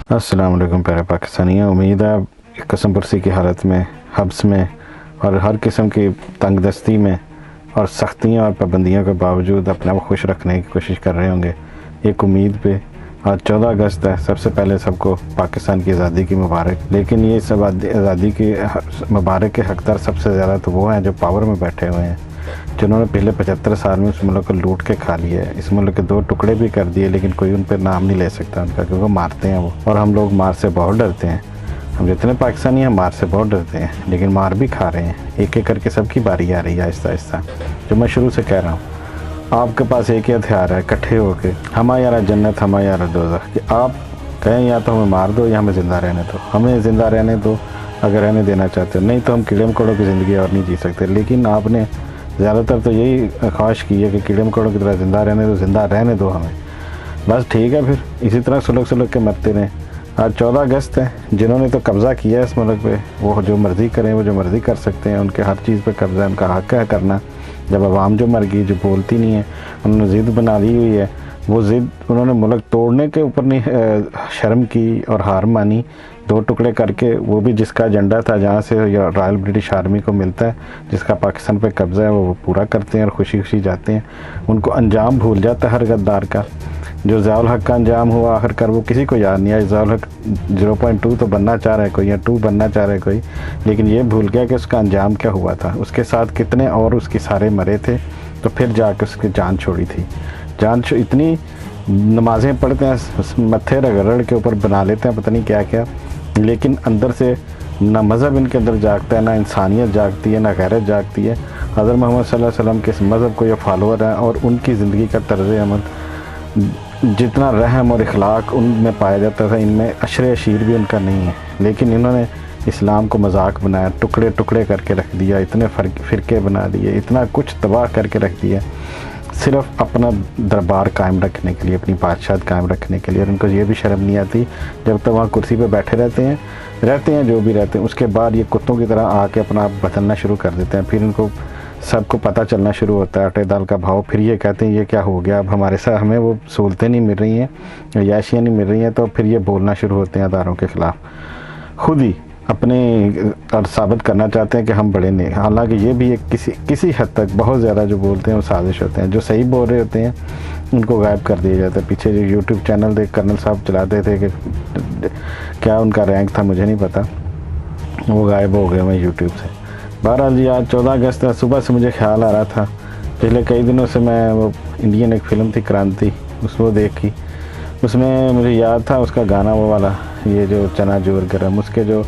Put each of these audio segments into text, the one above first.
अस्सलाम वालेकुम प्यारे पाकिस्तानियों, उम्मीद है आप कसम पुरसी की हालत में, हब्स में और हर किस्म की तंगदस्ती में और सख्तियाँ और पाबंदियों के बावजूद अपने आप खुश रखने की कोशिश कर रहे होंगे। एक उम्मीद पे आज 14 अगस्त है। सबसे पहले सबको पाकिस्तान की आज़ादी की मुबारक। लेकिन ये सब आज़ादी की मुबारक के हकदार सबसे ज़्यादा तो वो हैं जो पावर में बैठे हुए हैं, जिन्होंने पिछले 75 साल में इस मुल्क को लूट के खा लिया है। इस मुल्क के 2 टुकड़े भी कर दिए, लेकिन कोई उन पर नाम नहीं ले सकता उनका, क्योंकि मारते हैं वो। और हम लोग मार से बहुत डरते हैं। हम जितने पाकिस्तानी हैं मार से बहुत डरते हैं, लेकिन मार भी खा रहे हैं। एक एक करके सबकी बारी आ रही है आहिस्ता आहिस्ता। जो मैं शुरू से कह रहा हूँ, आपके पास एक ही हथियार है, इकट्ठे होके हमा यारा जन्नत हमा यारा दोज़ख, कि आप कहें या तो हमें मार दो या हमें ज़िंदा रहने दो। हमें ज़िंदा रहने दो अगर रहने देना चाहते हो, नहीं तो हम कीड़े मकोड़ों की ज़िंदगी और नहीं जी सकते। लेकिन आपने ज़्यादातर तो यही ख्वाहिश की है कि कीड़े मकोड़ों की तरह ज़िंदा रहने दो हमें। बस ठीक है, फिर इसी तरह सुलग के मरते रहें। आज 14 अगस्त है। जिन्होंने तो कब्ज़ा किया है इस मुल्क पे, वो जो मर्ज़ी करें, वो जो मर्ज़ी कर सकते हैं। उनके हर चीज़ पे कब्ज़ा है, उनका हक़ है करना। जब आवाम जो मर गई, जो बोलती नहीं है, उन्होंने ज़िद बना ली हुई है। वो ज़िद उन्होंने मुल्क तोड़ने के ऊपर नहीं शर्म की और हार मानी, 2 टुकड़े करके। वो भी जिसका एजेंडा था, जहाँ से रॉयल ब्रिटिश आर्मी को मिलता है, जिसका पाकिस्तान पे कब्ज़ा है, वो पूरा करते हैं और खुशी खुशी जाते हैं। उनको अंजाम भूल जाता है हर गद्दार का। जो ज़ियाउल हक़ का अंजाम हुआ आखिरकार, वो किसी को याद नहीं आया। ज़ियाउल हक़ 0.2 तो बनना चाह रहा है कोई, या 2 बनना चाह रहा है कोई, लेकिन ये भूल गया कि उसका अंजाम क्या हुआ था, उसके साथ कितने और उसके सारे मरे थे। तो फिर जाके उसकी जान छोड़ी थी। इतनी नमाज़ें पढ़ते हैं, मत्थे रगड़ के ऊपर बना लेते हैं पता नहीं क्या क्या, लेकिन अंदर से ना मज़हब इनके अंदर जागता है, ना इंसानियत जागती है, ना गैरत जागती है। हज़रत मोहम्मद सल्लल्लाहु अलैहि वसल्लम के मज़हब को ये फॉलोअर हैं, और उनकी ज़िंदगी का तर्ज़ अमल, जितना रहम और इखलाक उनमें पाया जाता था, इनमें अशर अशीर भी उनका नहीं है। लेकिन इन्होंने इस्लाम को मजाक बनाया, टुकड़े टुकड़े करके रख दिया, इतने फ़िरके बना दिए, इतना कुछ तबाह करके रख दिया, सिर्फ़ अपना दरबार कायम रखने के लिए, अपनी बादशाहत कायम रखने के लिए। और उनको ये भी शर्म नहीं आती, जब तक वहाँ कुर्सी पे बैठे रहते हैं जो भी रहते हैं, उसके बाद ये कुत्तों की तरह आके अपना आप बदलना शुरू कर देते हैं। फिर इनको सबको पता चलना शुरू होता है आटे दाल का भाव। फिर ये कहते हैं ये क्या हो गया, अब हमारे साथ हमें वो सहूलतें नहीं मिल रही हैं, याशियाँ नहीं मिल रही हैं। तो फिर ये बोलना शुरू होते हैं अदारों के ख़िलाफ़, खुद ही अपने और साबित करना चाहते हैं कि हम बड़े नहीं। हालांकि ये भी एक किसी हद तक बहुत ज़्यादा जो बोलते हैं वो साजिश होते हैं। जो सही बोल रहे होते हैं उनको गायब कर दिया जाता है। पीछे जो यूट्यूब चैनल देख कर्नल साहब चलाते थे, कि क्या उनका रैंक था मुझे नहीं पता, वो गायब हो गए मैं यूट्यूब से। बहरहाल जी, आज 14 अगस्त है। सुबह से मुझे ख्याल आ रहा था, पिछले कई दिनों से मैं वो इंडियन एक फ़िल्म थी क्रांति, उसको देखी। उसमें मुझे याद था उसका गाना, वो वाला, ये जो चना जोर गरम, उसके जो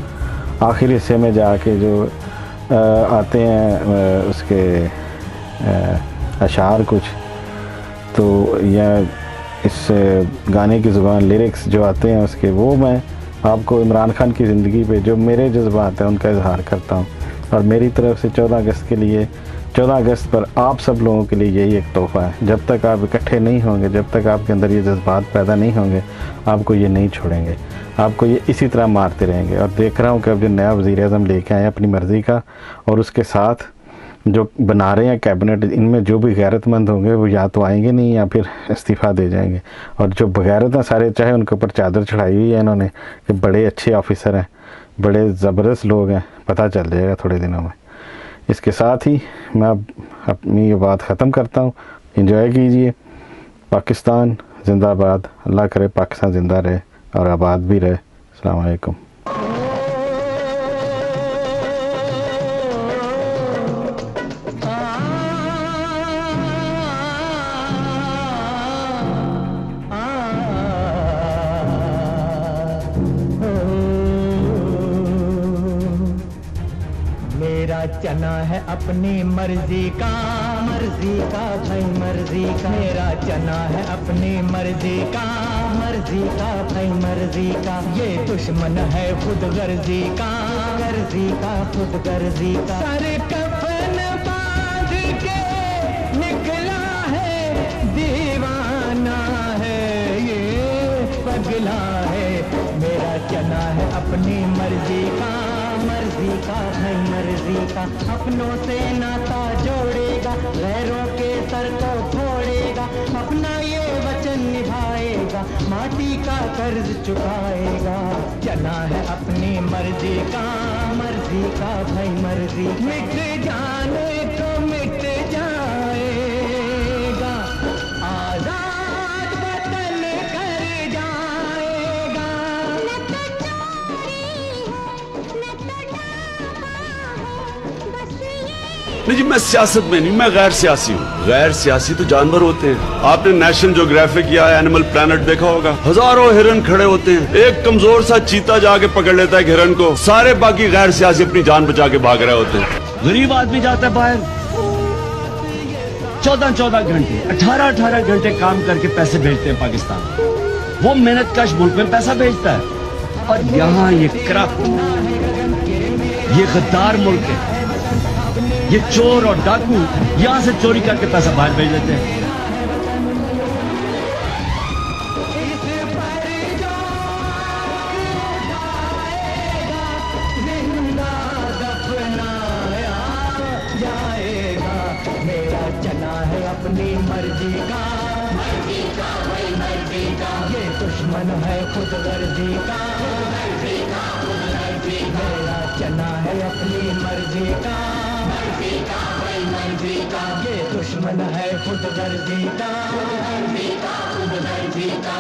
आखिरी हिस्से में जाके जो आते हैं उसके अशार कुछ, तो या इस गाने की ज़ुबान लिरिक्स जो आते हैं उसके, वो मैं आपको इमरान खान की ज़िंदगी पे जो मेरे जज्बात हैं उनका इजहार करता हूँ। और मेरी तरफ से 14 अगस्त के लिए, 14 अगस्त पर आप सब लोगों के लिए यही एक तोहफ़ा है। जब तक आप इकट्ठे नहीं होंगे, जब तक आपके अंदर ये जज्बात पैदा नहीं होंगे, आपको ये नहीं छोड़ेंगे, आपको ये इसी तरह मारते रहेंगे। और देख रहा हूँ कि अब जो नया वज़ीर-ए-आज़म लेके आए अपनी मर्ज़ी का, और उसके साथ जो बना रहे हैं कैबिनेट, इनमें जो भी गैरतमंद होंगे वो या तो आएंगे नहीं या फिर इस्तीफ़ा दे जाएंगे। और जो बगैरत हैं सारे, चाहे उनके ऊपर चादर चढ़ाई हुई है इन्होंने कि बड़े अच्छे ऑफिसर हैं, बड़े ज़बरदस्त लोग हैं, पता चल जाएगा थोड़े दिनों में। इसके साथ ही मैं अब अपनी ये बात ख़त्म करता हूँ। एंजॉय कीजिए। पाकिस्तान ज़िंदाबाद। अल्लाह करे पाकिस्तान ज़िंदा रहे और आबाद भी रहे। अस्सलाम वालेकुम। मेरा चना है अपनी मर्जी का भाई मर्जी का। मेरा चना है अपनी मर्जी का भाई मर्जी का। ये दुश्मन है खुद गर्जी का खुद गर्जी का। सर कफन बांध के निकला है, दीवाना है ये पगला है। मेरा चना है अपनी मर्जी का भाई मर्जी का। अपनों से नाता जोड़ेगा, गैरों के सर को फोड़ेगा, अपना ये वचन निभाएगा। चुकाएगा, माटी का कर्ज चुकाएगा। चना है अपनी मर्जी का, मर्जी का भाई मर्जी। मिट जाने को मिट जाएगा, आजाद वतन कर जाएगा। न तो चोरी है, न तो डाका है, बस ये नहीं जी, मैं सियासत में नहीं, मैं गैर सियासी हूँ। गैर सियासी तो जानवर होते हैं। आपने नेशनल ज्योग्राफिक या एनिमल प्लैनेट देखा होगा, हजारों हिरन खड़े होते हैं, एक कमजोर सा चीता जाके पकड़ लेता है हिरन को, सारे बाकी गैर सियासी अपनी जान बचा के भाग रहे होते हैं। गरीब आदमी जाता है बाहर 14-14 घंटे 18-18 घंटे काम करके पैसे भेजते हैं पाकिस्तान। वो मेहनत कश मुल्क में पैसा भेजता है, और यहाँ ये करप्ट, ये गद्दार मुल्क है, ये चोर और डाकू यहां से चोरी करके पैसा बाहर भेज देते हैं। जाएगा मेरा चना है अपनी मर्जी का, मर्जी का भाई मर्जी का। ये दुश्मन है खुद गर्जी का, मर्जी का खुद गर्जी का। मेरा चना है अपनी मर्जी का, मर्जी का भाई मर्जी का। ये दुश्मन है खुद गर्जी का, मर्जी का खुद गर्जी का।